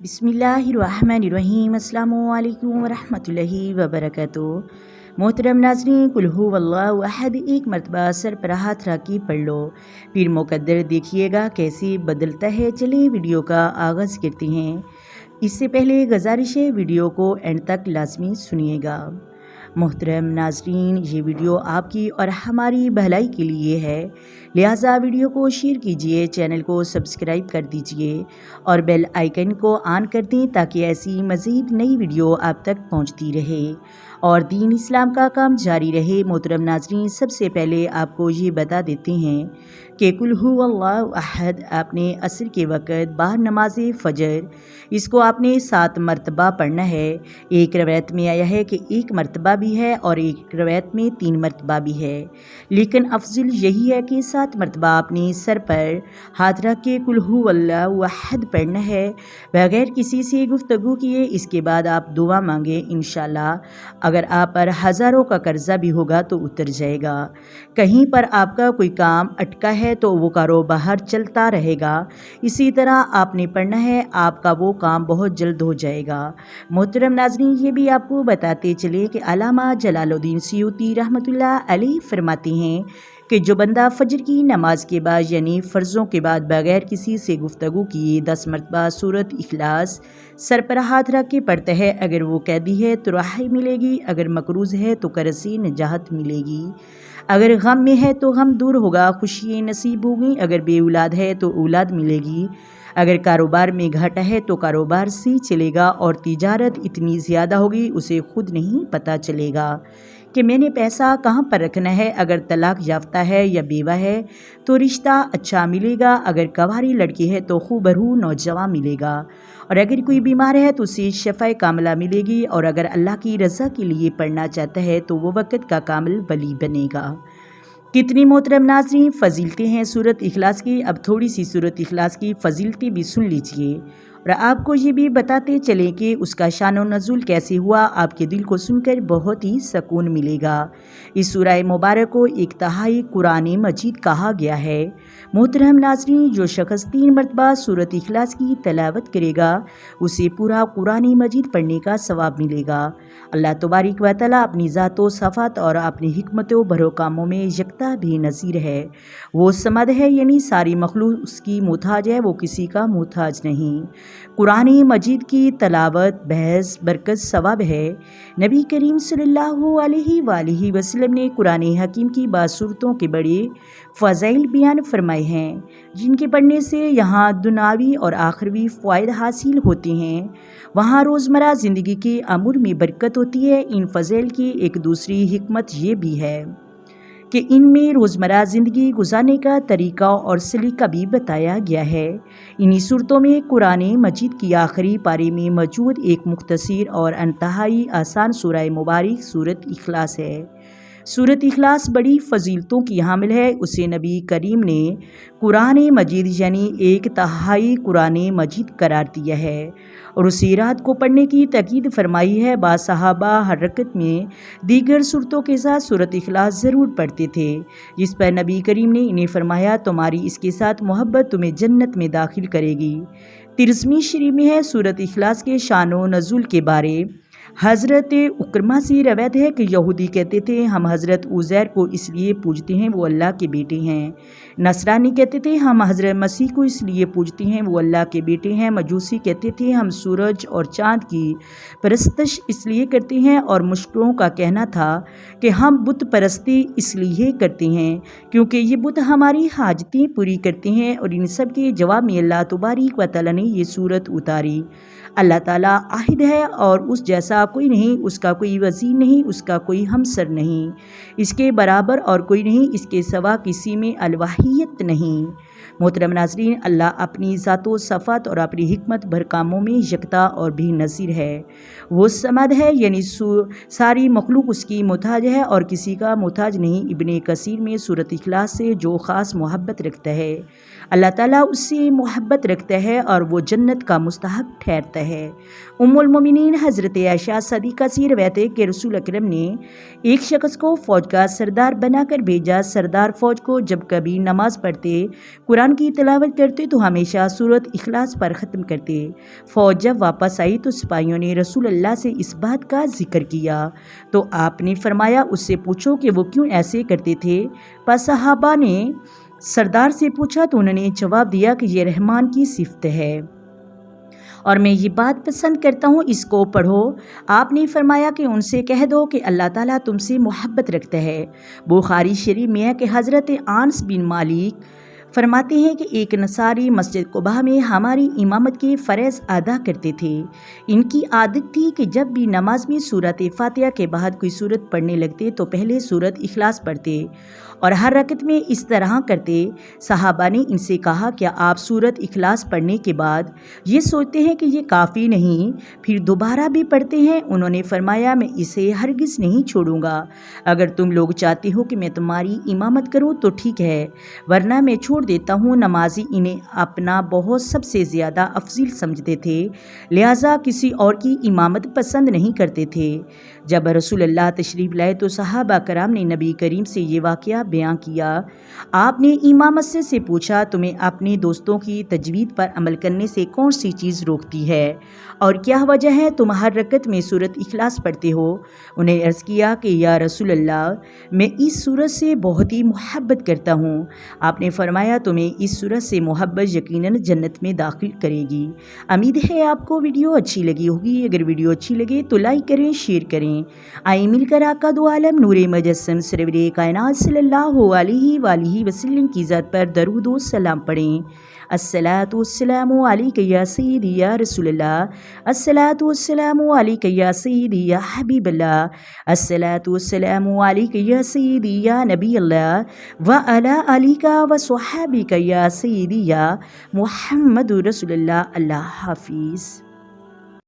बिस्मिल्लाहिर्रहमानिर्रहीम। अस्सलामुअलैकुम वरहमतुल्लाहि वबरकातुहू। मोहतरम नाज़रीन, कुल हु वल्लाहु अहद एक मरतबा सर पर हाथ रख के पढ़ लो, फिर मुकद्दर देखिएगा कैसे बदलता है। चलिए वीडियो का आगाज़ करते हैं। इससे पहले गुजारिश है, वीडियो को एंड तक लाजमी सुनिएगा। मोहतरम नाज़रीन, ये वीडियो आपकी और हमारी भलाई के लिए है, लिहाजा वीडियो को शेयर कीजिए, चैनल को सब्सक्राइब कर दीजिए और बेल आइकन को ऑन कर दें ताकि ऐसी मज़ीद नई वीडियो आप तक पहुंचती रहे और दीन इस्लाम का काम जारी रहे। मोहतरम नाज़रीन, सबसे पहले आपको ये बता देते हैं कि कुल हु अल्लाहु अहद आपने असर के वक़्त बाहर नमाज फ़जर इसको आपने 7 मरतबा पढ़ना है। एक रवायत में आया है कि 1 मरतबा भी है और एक रवायत में 3 मरतबा भी है, लेकिन अफजल यही है कि 7 मरतबा आपने सर पर हाथ रख के कुल हु अल्लाहु अहद पढ़ना है बगैर किसी से गुफ्तगू किए। इसके बाद आप दुआ मांगे, इंशाल्लाह अगर आप पर हज़ारों का कर्जा भी होगा तो उतर जाएगा। कहीं पर आपका कोई काम अटका है तो वो कारोबार चलता रहेगा। इसी तरह आपने पढ़ना है, आपका वो काम बहुत जल्द हो जाएगा। मोहतरम नाज़रीन, ये भी आपको बताते चले कि अल्लामा जलालुद्दीन सयूती रहमतुल्लाह अलैह फरमाते हैं कि जो बंदा फजर की नमाज के बाद यानी फ़र्ज़ों के बाद बग़ैर किसी से गुफ्तगू किए 10 मरतबा सूरत इखलास सर पर हाथ रख के पढ़ता है, अगर वो कैदी है तो राहत मिलेगी, अगर मकरूज़ है तो कर्ज़ से निजात मिलेगी, अगर गम में है तो गम दूर होगा, खुशियाँ नसीब होगी, अगर बे औलाद है तो औलाद मिलेगी, अगर कारोबार में घाटा है तो कारोबार से चलेगा और तिजारत इतनी ज़्यादा होगी उसे खुद नहीं पता चलेगा कि मैंने पैसा कहाँ पर रखना है, अगर तलाक याफ्ता है या बेवा है तो रिश्ता अच्छा मिलेगा, अगर कवारी लड़की है तो खूबरू नौजवान मिलेगा, और अगर कोई बीमार है तो उसे शफ़ा कामिला मिलेगी, और अगर अल्लाह की रज़ा के लिए पढ़ना चाहता है तो वो वक़्त का कामिल वली बनेगा। कितनी मोहतरम नाज़रीन फ़जीलतें हैं सूरत इखलास की। अब थोड़ी सी सूरत इखलास की फ़जीलतें भी सुन लीजिए और आपको ये भी बताते चलें कि उसका शान व नज़ूल कैसे हुआ। आपके दिल को सुनकर बहुत ही सुकून मिलेगा। इस सूरह मुबारक को एक तिहाई कुरान मजीद कहा गया है। मोहतरम नाज़रीन, जो शख्स 3 मरतबा सूरत इखलास की तलावत करेगा उसे पूरा कुरान मजीद पढ़ने का सवाब मिलेगा। अल्लाह तबारक व तआला अपनी ज़ात व सफ़ात और अपनी हिकमत व भरो कामों में यकता भी नज़ीर है। वो समद है, यानी सारी मखलूक उसकी मुहताज है, वो किसी का मुहताज नहीं। कुरान मजीद की तलावत बहस बरकत सवाब है। नबी करीम सल्लल्लाहु अलैहि वसल्लम ने कुरान हकीम की बासूरतों के बड़े फ़ज़ाइल बयान फरमाए हैं, जिनके पढ़ने से यहाँ दुनियावी और आखिरवी फ़वाइद हासिल होते हैं, वहाँ रोज़मर्रा ज़िंदगी के अमूर में बरकत होती है। इन फ़ज़ाइल की एक दूसरी हिकमत ये भी है कि इनमें रोज़मर्रा ज़िंदगी गुजारने का तरीका और सलीका भी बताया गया है। इन्हीं सूरतों में कुरान मजीद की आखिरी पारे में मौजूद एक मुख्तसर और इंतहाई आसान सूरह मुबारक सूरत इखलास है। सूरत इखलास बड़ी फ़जीलतों की हामिल है। उसे नबी करीम ने कुरान मजीद यानी एक तिहाई कुरान मजीद करार दिया है और उसी रात को पढ़ने की ताकीद फरमाई है। बाद सहाबा हर रकत में दीगर सूरतों के साथ सूरत इखलास ज़रूर पढ़ते थे, जिस पर नबी करीम ने इन्हें फरमाया, तुम्हारी इसके साथ मोहब्बत तुम्हें जन्नत में दाखिल करेगी। तिरस्मी शरीफ में है सूरत इखलास के शान व नज़ूल के बारे। हज़रत उक्रमा से रवायत है कि यहूदी कहते थे, हम हज़रत उज़ैर को इसलिए पूजते हैं वो अल्लाह के बेटे हैं। नसरानी कहते थे, हम हज़रत मसीह को इसलिए पूजते हैं वो अल्लाह के बेटे हैं। मजूसी कहते थे, हम सूरज और चाँद की परस्तश इसलिए करते हैं, और मुश्किलों का कहना था कि हम बुत परस्ती इसलिए करते हैं क्योंकि ये बुत हमारी हाजतें पूरी करते हैं। और इन सब के जवाब में अल्लाह तबारक व तआला ने ये सूरत उतारी। अल्लाह ताला आहिद है और उस जैसा कोई नहीं, उसका कोई वज़ीर नहीं, उसका कोई हमसर नहीं, इसके बराबर और कोई नहीं, इसके सिवा किसी में अलवाहियत नहीं। मोहतरम नाज़रीन, अल्लाह अपनी ज़ात व सफ़ात और अपनी हिकमत भर कामों में यकता और भी नज़ीर है। वो समद है, यानी सारी मखलूक उसकी मुहताज है और किसी का मुहताज नहीं। इब्ने कसीर में सूरत इखलास से जो ख़ास मोहब्बत रखता है अल्लाह ताला उससे मोहब्बत रखता है और वो जन्नत का मुस्तहक़ ठहरता है। उम्मुल मोमिनीन हज़रत आयशा सदीक़ा से रवायत है कि रसूल अकरम ने एक शख्स को फ़ौज का सरदार बनाकर भेजा। सरदार फ़ौज को जब कभी नमाज़ पढ़ते قرآن کی تلاوت کرتے تو ہمیشہ سورۃ اخلاص پر ختم کرتے۔ فوج جب واپس آئی تو سپاہیوں نے رسول اللہ سے اس بات کا ذکر کیا تو آپ نے فرمایا اس سے پوچھو کہ وہ کیوں ایسے کرتے تھے۔ پس صحابہ نے سردار سے پوچھا تو انہوں نے جواب دیا کہ یہ رحمان کی صفت ہے اور میں یہ بات پسند کرتا ہوں، اس کو پڑھو۔ آپ نے فرمایا کہ ان سے کہہ دو کہ اللہ تعالیٰ تم سے محبت رکھتا ہے۔ بخاری شریف میں ہے کہ حضرت انس بن مالک فرماتے ہیں کہ ایک نصاری مسجد قباء میں ہماری امامت کے فرائض ادا کرتے تھے۔ ان کی عادت تھی کہ جب بھی نماز میں سورۃ فاتحہ کے بعد کوئی سورت پڑھنے لگتے تو پہلے سورۃ اخلاص پڑھتے اور ہر رکعت میں اس طرح کرتے۔ صحابہ نے ان سے کہا کیا آپ سورۃ اخلاص پڑھنے کے بعد یہ سوچتے ہیں کہ یہ کافی نہیں پھر دوبارہ بھی پڑھتے ہیں؟ انہوں نے فرمایا میں اسے ہرگز نہیں چھوڑوں گا، اگر تم لوگ چاہتے ہو کہ میں تمہاری امامت کروں تو ٹھیک ہے، ورنہ میں چھوڑ دیتا ہوں۔ نمازی انہیں اپنا بہت سب سے زیادہ افضل سمجھتے تھے، لہٰذا کسی اور کی امامت پسند نہیں کرتے تھے۔ جب رسول اللہ تشریف لائے تو صحابہ کرام نے نبی کریم سے یہ واقعہ بیان کیا۔ آپ نے امامت سے پوچھا تمہیں اپنے دوستوں کی تجوید پر عمل کرنے سے کون سی چیز روکتی ہے اور کیا وجہ ہے تم ہر رکعت میں سورۃ اخلاص پڑھتے ہو؟ انہیں عرض کیا کہ یا رسول اللہ میں اس سورت سے بہت ہی محبت کرتا ہوں۔ آپ نے فرمایا تمہیں اس سورت سے محبت یقیناً جنت میں داخل کرے گی۔ امید ہے آپ کو ویڈیو اچھی لگی ہوگی۔ اگر ویڈیو اچھی لگے تو لائک کریں، شیئر کریں۔ آئیں مل کر آقا دو عالم نور مجسم سرور کائنات صلی اللہ علیہ وآلہ وسلم کی ذات پر درود و سلام پڑھیں۔ الصلاۃ والسلام علیک یا سیدی یا رسول اللہ، الصلاۃ والسلام علیک یا سیدی یا حبیب اللہ، الصلاۃ والسلام علیک یا سیدی یا نبی اللہ وعلی آلک وصحابک یا سیدی یا محمد رسول اللہ۔ اللہ حافظ۔